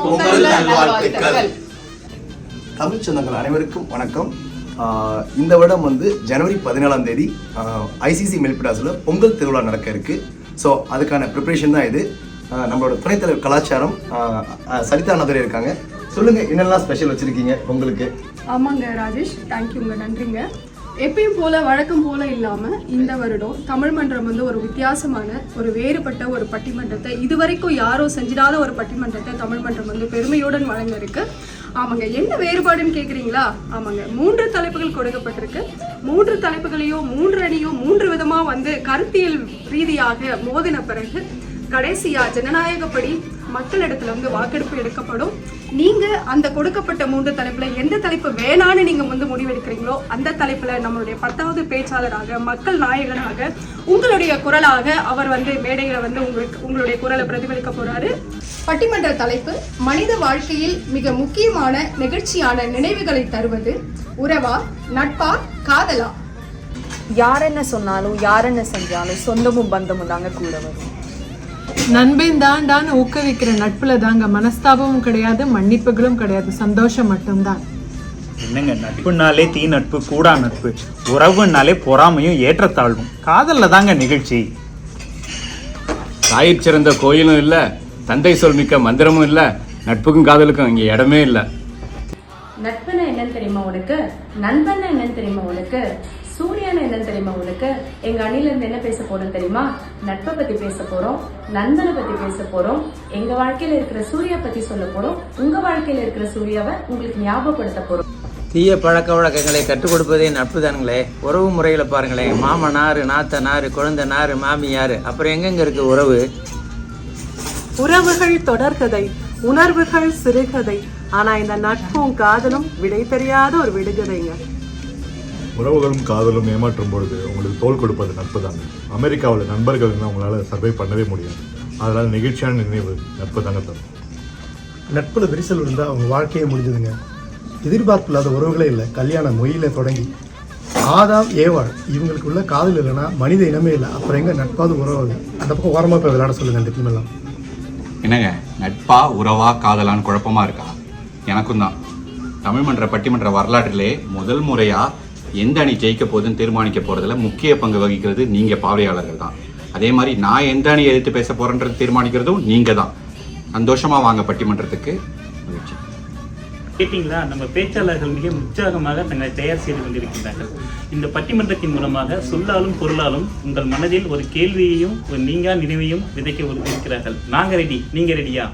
பொங்கல் நல்வாழ்த்துக்கள். தமிழ் சொந்தங்கள் அனைவருக்கும் வணக்கம். இந்த வருடம் வந்து ஜனவரி 17ஆம் தேதி ஐசிசி மெல்பிடாஸில் பொங்கல் திருவிழா நடக்க இருக்கு. ஸோ அதுக்கான ப்ரிப்பரேஷன் தான் இது. நம்மளோட துணைத் தலைவர் கலாச்சாரம் சரிதா நதரே இருக்காங்க. சொல்லுங்க, என்னெல்லாம் ஸ்பெஷல் வச்சிருக்கீங்க பொங்கலுக்கு? ஆமாங்க ராஜேஷ், தேங்க்யூங்க, நன்றிங்க. எப்பயும் போல வழக்கம் போல இல்லாமல் இந்த வருடம் தமிழ் மன்றம் வந்து ஒரு வித்தியாசமான ஒரு வேறுபட்ட ஒரு பட்டிமன்றத்தை, இதுவரைக்கும் யாரோ செஞ்சிடாத ஒரு பட்டிமன்றத்தை தமிழ் மன்றம் வந்து பெருமையுடன் வழங்க இருக்கு. ஆமாங்க, என்ன வேறுபாடுன்னு கேட்குறீங்களா? ஆமாங்க, 3 தலைப்புகள் கொடுக்கப்பட்டிருக்கு. 3 தலைப்புகளையும் 3 அணியும் 3 விதமாக வந்து கருத்தியல் ரீதியாக மோதின பிறகு கடைசியா ஜனநாயகப்படி மக்களிடத்துல வந்து வாக்கெடுப்பு எடுக்கப்படும். நீங்க அந்த கொடுக்கப்பட்ட 3 தலைப்புல எந்த தலைப்பு வேணான்னு நீங்க வந்து முடிவெடுக்கிறீங்களோ அந்த தலைப்புல நம்மளுடைய 10வது பேச்சாளராக, மக்கள் நாயகனாக, உங்களுடைய குரலாக அவர் வந்து மேடையில வந்து உங்களுடைய குரலை பிரதிபலிக்க போறாரு. பட்டிமன்ற தலைப்பு மனித வாழ்க்கையில் மிக முக்கியமான நெகிழ்ச்சியான நினைவுகளை தருவது உறவா, நட்பா, காதலா? யார் என்ன சொன்னாலும் யார் என்ன செஞ்சாலும் சொந்தமும் பந்தமும் தாங்க கூட வரும். நண்பன் தாண்டான்னு ஊக்குவிக்கிற நட்புல தாங்க மனஸ்தாபமும் கிடையாது, மன்னிப்புகளும் கிடையாது, சந்தோஷம் மட்டும்தான். என்னங்க, நட்புனாலே தீ நட்பு, கூடா நட்பு, உறவுனாலே பொறாமையும் ஏற்றத்தாழ்வும், காதல்ல தாங்க நிகழ்ச்சி. தாயிற் சிறந்த கோயிலும் இல்லை, தந்தை சொல் மிக்க மந்திரமும் இல்லை, நட்புக்கும் காதலுக்கும் இங்கே இடமே இல்லை. நட்புன்னா என்னன்னு தெரியுமா உனக்கு? நண்பன்னா என்னன்னு தெரியுமா உனக்கு? சூர்யான்னு என்னன்னு தெரியுமா உனக்கு? எங்க அணில இருந்து என்ன பேச போறோம் தெரியுமா? நட்பை பத்தி பேச போறோம், நண்பனை பத்தி பேச போறோம், எங்க வாழ்க்கையில இருக்கிற சூர்யா பத்தி சொல்ல போறோம், உங்க வாழ்க்கையில இருக்கிற சூர்யாவை உங்களுக்கு ஞாபகப்படுத்த போறோம். தீய பழக்க வழக்கங்களை கற்றுக் கொடுப்பதே நட்பு தானுங்களே. உறவு முறையில பாருங்களேன், மாமனாரு, நாத்தனாரு, குழந்தைனாரு, மாமியாரு, அப்புறம் எங்கெங்க இருக்கு உறவு? உறவுகள் தொடர்கதை, உணர்வுகள் சிறுகதை, ஆனா இந்த நட்பும் காதலும் விடை தெரியாத ஒரு விடுகதைங்க. உறவுகளும் காதலும் ஏமாற்றும் பொழுது உங்களுக்கு தோல் கொடுப்பது நட்பு தாங்க. அமெரிக்காவில் நண்பர்கள் உங்களால் சர்வை பண்ணவே முடியாது. அதனால் நெகிழ்ச்சியான நினைவு நட்பு தாங்க தரும். நட்பில் விரிசல் இருந்தால் அவங்க வாழ்க்கையே முடிஞ்சதுங்க. எதிர்பார்ப்பு இல்லாத உறவுகளே இல்லை. கல்யாண மொயில தொடங்கி ஆதாம் ஏவாள் இவங்களுக்குள்ள காதல் இல்லைன்னா மனித இனமே இல்லை. அப்புறம் எங்கே நட்பாவது உறவு? அந்த பக்கம் ஓரமாக போய் விளையாட சொல்லுங்க. அந்த டீமெல்லாம் என்னங்க, நட்பா உறவா காதலான்னு குழப்பமா இருக்கா? எனக்கும் தான். தமிழ் மன்ற பட்டிமன்ற வரலாற்றிலே முதல் முறையா எந்த அணி ஜெயிக்க போகுதுன்னு தீர்மானிக்க போறதுல முக்கிய பங்கு வகிக்கிறது நீங்க பார்வையாளர்கள் தான். அதே மாதிரி நான் எந்த அணியை எதிர்த்து பேச போறேன்றது தீர்மானிக்கிறதும் நீங்க தான். சந்தோஷமா வாங்க பட்டிமன்றத்துக்கு. மகிழ்ச்சி. கேட்டீங்களா, நம்ம பேச்சாளர்கள் மிக உற்சாகமாக தங்களை தயார் செய்து கொண்டிருக்கின்றார்கள். இந்த பட்டிமன்றத்தின் மூலமாக சொல்லாலும் பொருளாலும் உங்கள் மனதில் ஒரு கேள்வியையும் ஒரு நீங்கா நினைவையும் விதைக்க இருக்கிறார்கள். நாங்க ரெடி, நீங்க ரெடியா?